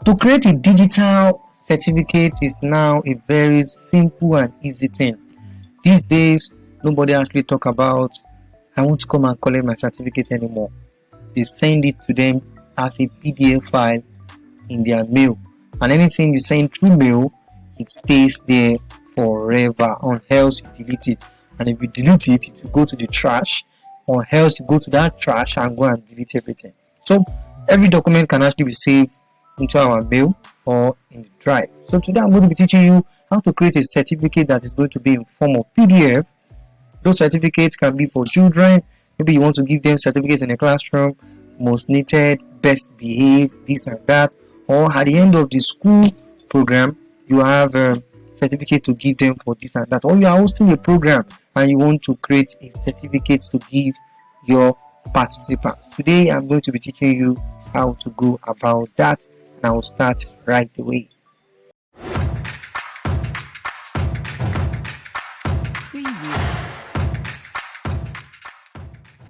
To create a digital certificate is now a very simple and easy thing. These days, nobody actually talk about, I want to come and collect my certificate anymore. They send it to them as a PDF file in their mail. And anything you send through mail, it stays there forever, or else you delete it. And if you delete it, it will go to the trash, or else you go to that trash and go and delete everything. So every document can actually be saved into our mail or in the drive. So today I'm going to be teaching you how to create a certificate that is going to be in form of PDF. Those certificates can be for children. Maybe you want to give them certificates in the classroom, most needed, best behaved, this and that. Or at the end of the school program, you have a certificate to give them for this and that. Or you are hosting a program and you want to create a certificate to give your participants. Today I'm going to be teaching you how to go about that, and I will start right away.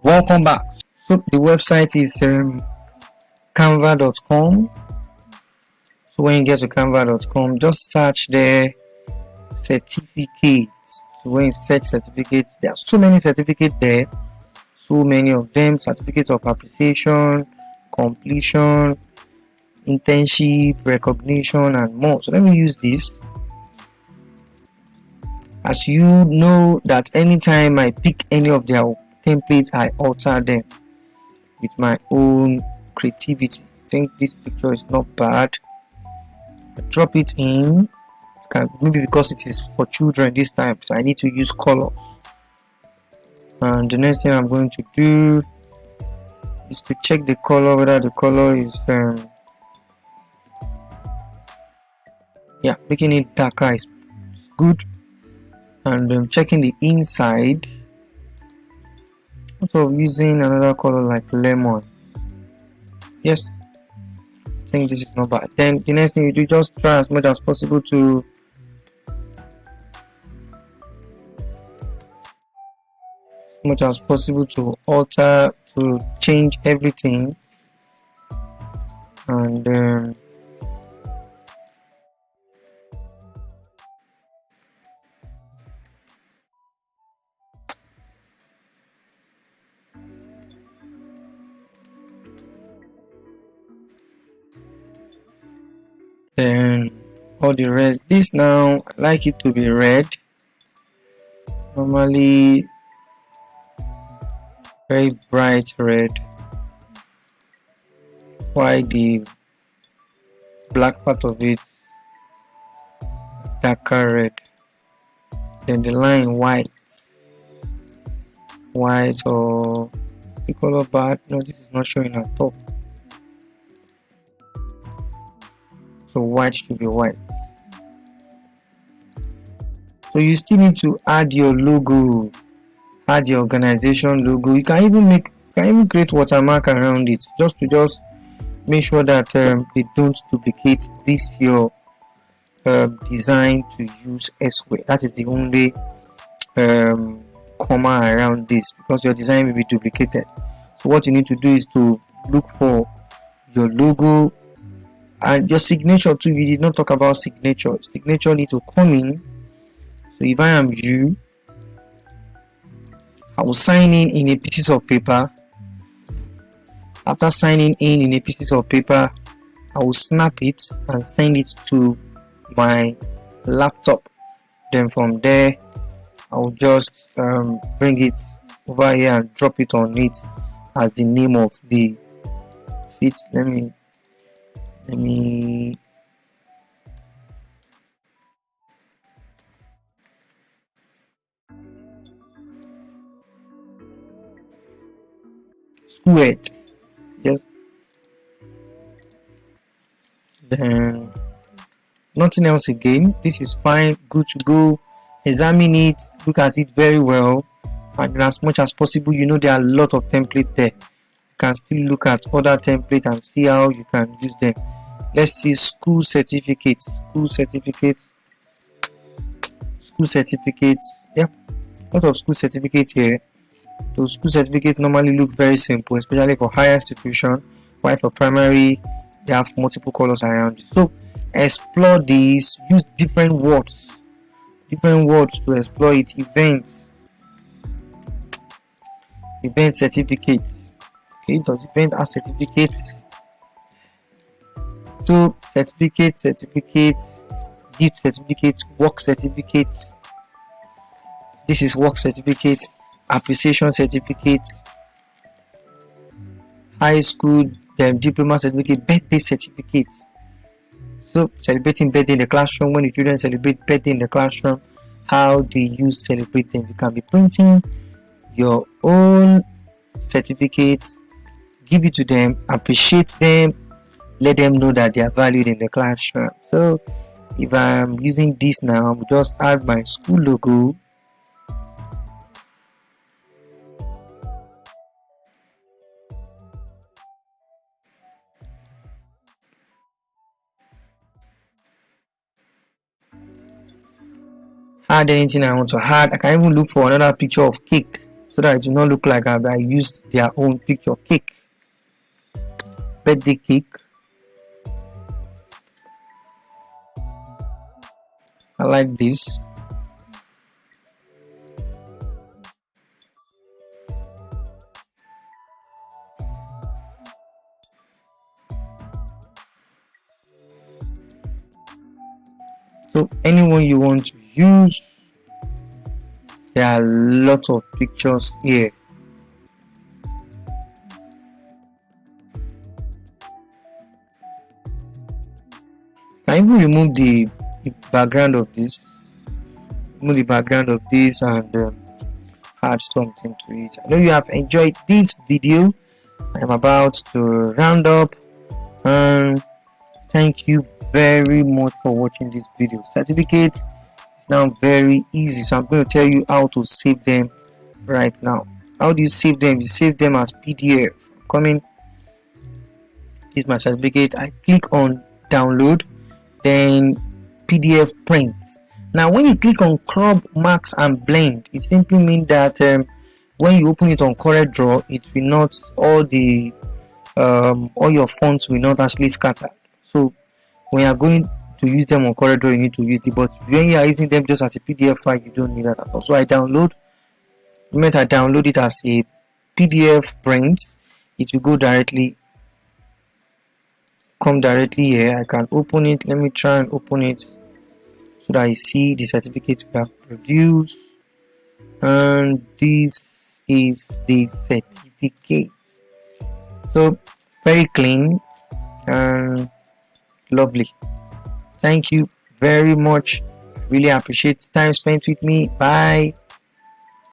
Welcome back. So the website is canva.com. So when you get to canva.com, just search there certificates. So when you search certificates, there are so many certificates there, so many of them: certificates of appreciation, completion, internship, recognition, and more. So let me use this. As you know that anytime I pick any of their templates, I alter them with my own creativity. I think this picture is not bad. I drop it in. Maybe because it is for children this time, so I need to use colors. And the next thing I'm going to do is to check the color, whether the color is making it darker is good. And checking the inside, also using another color like lemon. Yes, I think this is not bad. Then the next thing you do, just try as much as possible to alter, to change everything. And then all the rest. This now, I like it to be red. Normally very bright red, while the black part of it darker red. Then the line white, or the color bad. No, this is not showing at all. So white should be white. So you still need to add your logo, add your organization logo. You can even create watermark around it, just to make sure that they don't duplicate this your design to use elsewhere. That is the only comma around this, because your design will be duplicated. So what you need to do is to look for your logo and your signature too. We did not talk about signature. Signature need to come in. So if I am you, I will sign in a piece of paper. After signing in a piece of paper, I will snap it and send it to my laptop. Then from there, I will just bring it over here and drop it on it as the name of the sheet. Let me squared. Yes. Then nothing else again. This is fine, good to go. Examine it, look at it very well, and as much as possible, you know there are a lot of templates there. You can still look at other templates and see how you can use them. Let's see school certificates. Yeah, a lot of school certificates here. Those school certificates normally look very simple, especially for higher institution. While for primary, they have multiple colors around it. So explore these, use different words to explore it. Event certificates. Okay, does event have certificates? So certificates, gift certificates, work certificates. This is work certificate, appreciation certificate, high school diploma certificate, birthday certificate. So celebrating birthday in the classroom, when the children celebrate birthday in the classroom, how do you celebrate them? You can be printing your own certificates, give it to them, appreciate them, let them know that they are valued in the classroom. So if I'm using this now, I'll just add my school logo. Add anything I want to add. I can even look for another picture of cake so that it do not look like I used their own picture. Cake, birthday cake. I like this. So anyone you want to use, there are lots of pictures here. Can even remove the background of this. Remove the background of this and add something to it. I know you have enjoyed this video. I'm about to round up, and thank you very much for watching this video. Certificates is now very easy, so I'm going to tell you how to save them right now. How do you save them? You save them as PDF. Coming, is my certificate. I click on download, then PDF print. Now when you click on crop, max and blend, it simply means that when you open it on CorelDRAW, it will not, all your fonts will not actually scatter. So when you are going to use them on CorelDRAW, you need to use it, but when you are using them just as a PDF file, you don't need that at all. So I download it as a PDF print. It will come directly here. I can open it. Let me try and open it so that you see the certificate we have produced, and this is the certificate. So very clean and lovely. Thank you very much. Really appreciate the time spent with me. Bye.